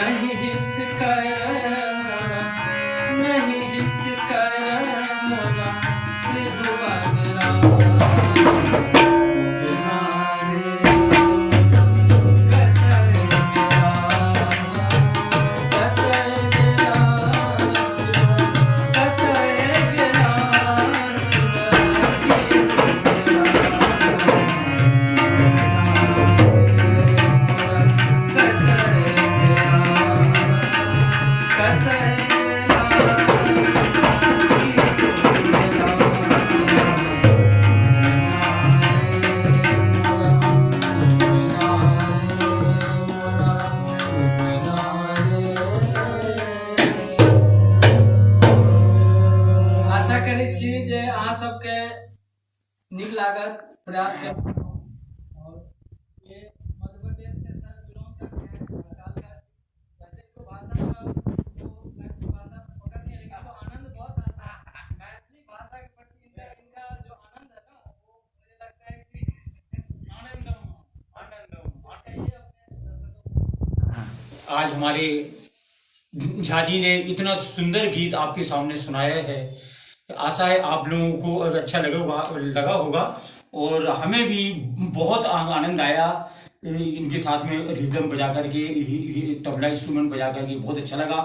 नहीं हित कर मोरा, नहीं हित कर मोरा त्रिभुवन राम। बिना रे कतय गिरा, कतय गिरा शिव, आशा करै छी जे अहाँ सबके नीक लागत प्रयास के। और ये मध्य प्रदेश से सर बिलोंग करते हैं, खासकर वैसे तो भाषा का तो मैथिली भाषा पकड़ नहीं, लेकिन तो आनंद बहुत आता है मैथिली भाषा के प्रति। इनका जो आनंद है ना, वो मुझे लगता है कि आनंदम आनंदम बताइए अपने दर्शकों। आज हमारे झा जी ने इतना सुंदर गीत आपके सामने सुनाया है। आशा है आप लोगों को अच्छा लगा होगा और हमें भी बहुत आनंद आया इनके साथ में रिदम बजा करके, तबला इंस्ट्रूमेंट बजा करके बहुत अच्छा लगा।